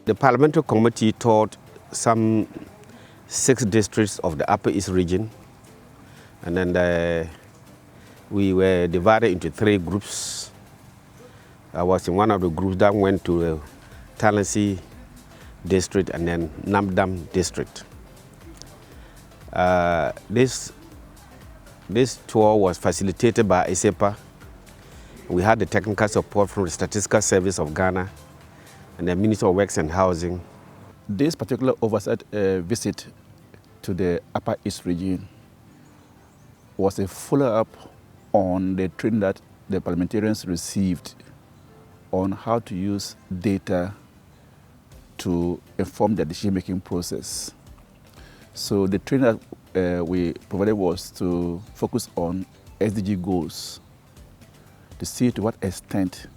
The parliamentary committee toured some 6 districts of the Upper East region, and then we were divided into 3 groups. I was in one of the groups that went to the Talensi district and then Nabdam district. This tour was facilitated by ISEPA. We had the technical support from the Statistical Service of Ghana and the Ministry of Works and Housing. This particular oversight visit to the Upper East region was a follow-up on the training that the parliamentarians received on how to use data to inform the decision-making process. So the training that we provided was to focus on SDG goals, to see to what extent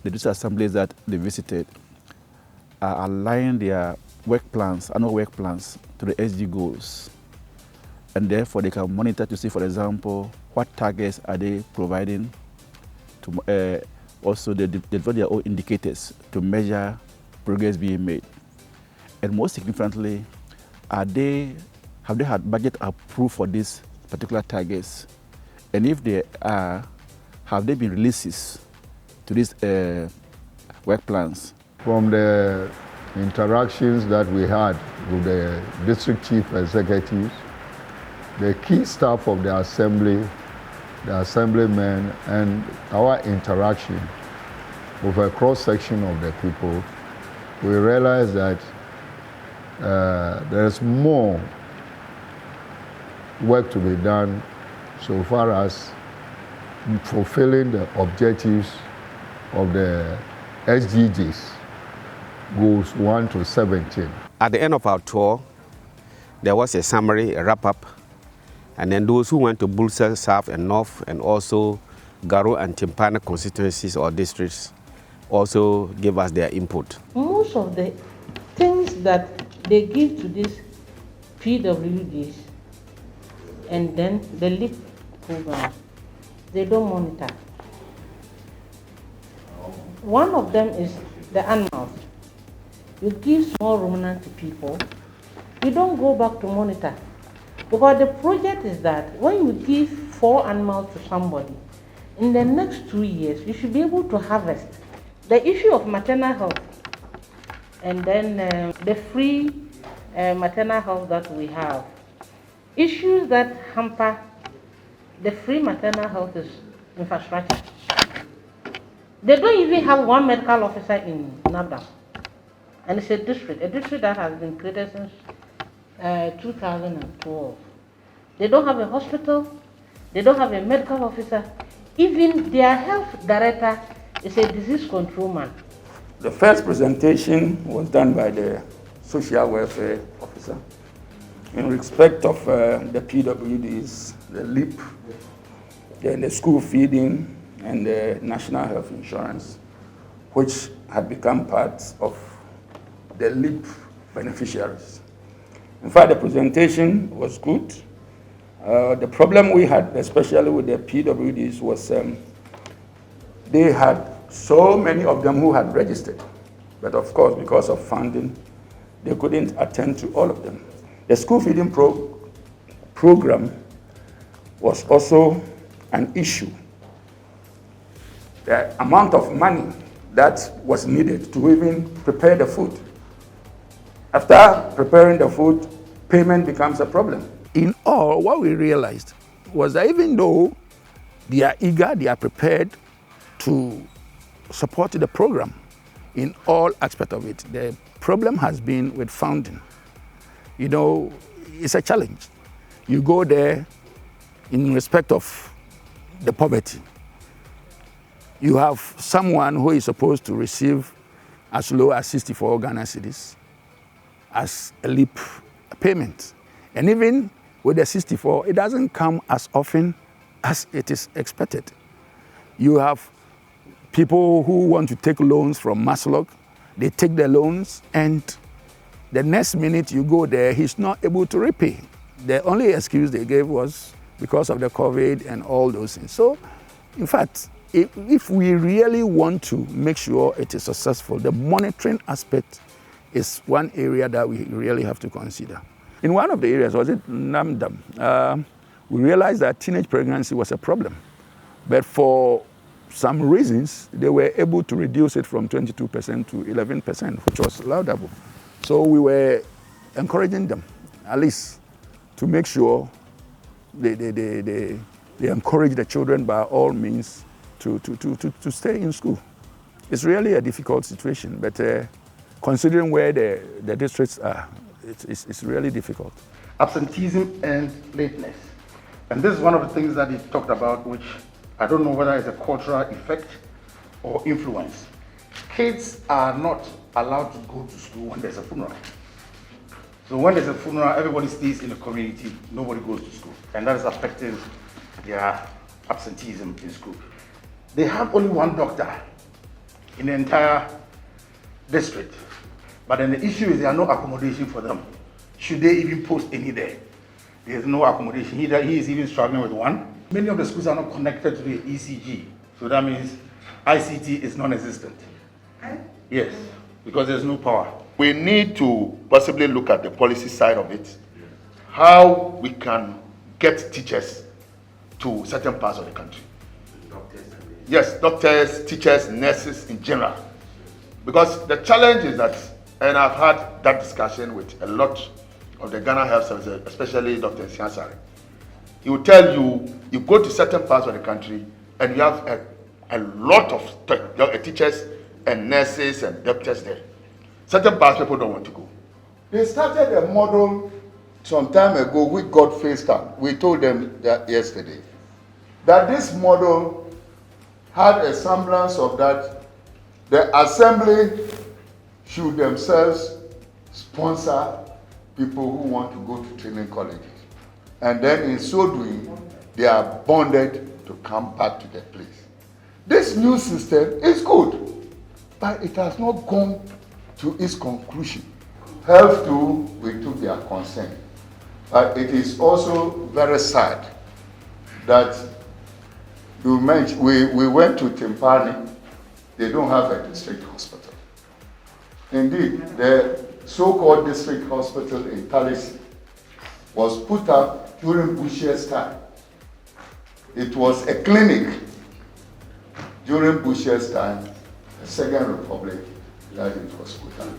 the district assemblies that they visited are aligning their work plans, annual work plans, to the SDG goals. And therefore they can monitor to see, for example, what targets are they providing, to also they develop their own indicators to measure progress being made. And most significantly, have they had budget approved for these particular targets? And if they are, have there been releases to these work plans? From the interactions that we had with the district chief executives, the key staff of the assemblymen, and our interaction with a cross-section of the people, we realized that there's more work to be done so far as fulfilling the objectives of the SDGs, goals 1 to 17. At the end of our tour, there was a summary, a wrap-up, and then those who went to Builsa South and North, and also Garu and Tempane constituencies or districts, also gave us their input. Most of the things that they give to these PWDs and then the LEAP program, they don't monitor. One of them is the animals. You give small ruminant to people, you don't go back to monitor. Because the project is that when you give 4 animals to somebody, in the next 2 years, you should be able to harvest. The issue of maternal health, and then the free maternal health that we have. Issues that hamper the free maternal health is infrastructure. They don't even have one medical officer in Nabdam. And it's a district that has been created since 2012. They don't have a hospital, they don't have a medical officer. Even their health director is a disease control man. The first presentation was done by the social welfare officer in respect of the PWDs, the LEAP, then the school feeding, and the national health insurance, which had become part of the LEAP beneficiaries. In fact, the presentation was good. The problem we had, especially with the PWDs, was they had so many of them who had registered. But of course, because of funding, they couldn't attend to all of them. The school feeding program was also an issue. The amount of money that was needed to even prepare the food. After preparing the food, payment becomes a problem. In all, what we realized was that even though they are eager, they are prepared to support the program in all aspects of it, the problem has been with funding. You know, it's a challenge. You go there in respect of the poverty. You have someone who is supposed to receive as low as 64 Ghana cedis as a LEAP payment. And even with the 64, it doesn't come as often as it is expected. You have people who want to take loans from Maslog. They take the loans, and the next minute you go there, he's not able to repay. The only excuse they gave was because of the COVID and all those things. So, in fact, if we really want to make sure it is successful, the monitoring aspect is one area that we really have to consider. In one of the areas, was it Nabdam, we realized that teenage pregnancy was a problem. But for some reasons, they were able to reduce it from 22% to 11%, which was laudable. So we were encouraging them, at least, to make sure they encourage the children by all means to stay in school. It's really a difficult situation, but considering where the districts are, it's really difficult. Absenteeism and lateness. And this is one of the things that he talked about, which I don't know whether it's a cultural effect or influence. Kids are not allowed to go to school when there's a funeral. So when there's a funeral, everybody stays in the community, nobody goes to school. And that is affecting their absenteeism in school. They have only one doctor in the entire district. But then the issue is there are no accommodation for them. Should they even post any there? There's no accommodation. He is even struggling with one. Many of the schools are not connected to the ECG. So that means ICT is non-existent. Yes, because there's no power. We need to possibly look at the policy side of it, how we can get teachers to certain parts of the country. Yes, doctors, teachers, nurses in general. Because the challenge is that, and I've had that discussion with a lot of the Ghana Health Services, especially Dr. Siansari. He will tell you, you go to certain parts of the country and you have a lot of teachers and nurses and doctors there. Certain parts people don't want to go. They started a model some time ago which got phased out. We told them that yesterday, that this model had a semblance of that the assembly should themselves sponsor people who want to go to training colleges. And then in so doing, they are bonded to come back to their place. This new system is good, but it has not gone to its conclusion. Health too, we took their consent. But it is also very sad that you mentioned, we went to Tempane, they don't have a district hospital. Indeed, the so-called district hospital in Talensi was put up during Bush's time. It was a clinic during Bush's time, the Second Republic, that it was put up.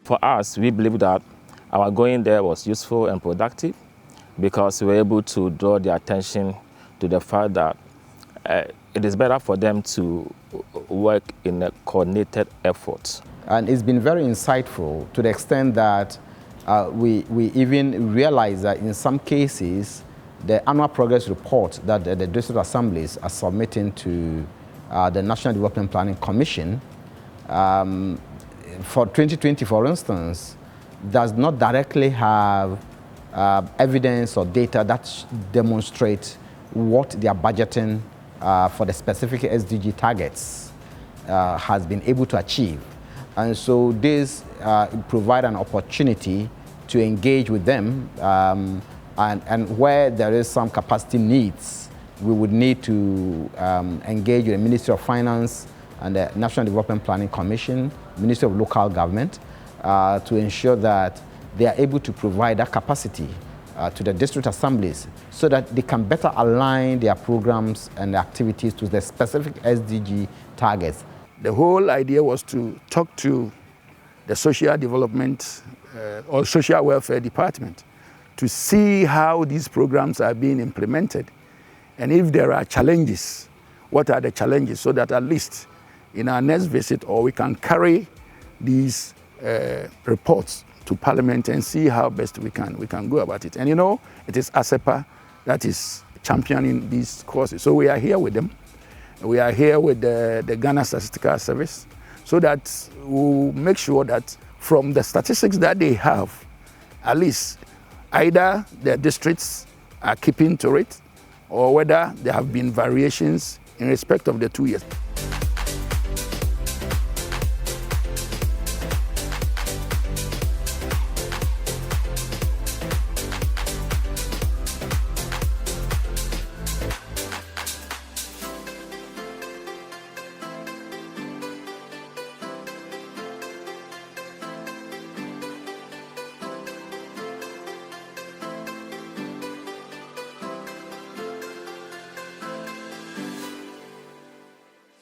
For us, we believe that our going there was useful and productive because we were able to draw their attention to the fact that it is better for them to work in a coordinated effort. And it's been very insightful to the extent that we even realize that in some cases, the annual progress report that the district assemblies are submitting to the National Development Planning Commission for 2020, for instance, does not directly have evidence or data that demonstrates what their budgeting for the specific SDG targets has been able to achieve. And so this provide an opportunity to engage with them, and where there is some capacity needs, we would need to engage with the Ministry of Finance and the National Development Planning Commission, Ministry of Local Government, to ensure that they are able to provide that capacity to the district assemblies so that they can better align their programs and activities to the specific SDG targets. The whole idea was to talk to the social development or social welfare department to see how these programs are being implemented. And if there are challenges, what are the challenges, so that at least in our next visit, or we can carry these reports to Parliament and see how best we can go about it. And you know, it is ASEPA that is championing these courses. So we are here with them. We are here with the Ghana Statistical Service, so that we'll make sure that from the statistics that they have, at least either the districts are keeping to it, or whether there have been variations in respect of the 2 years.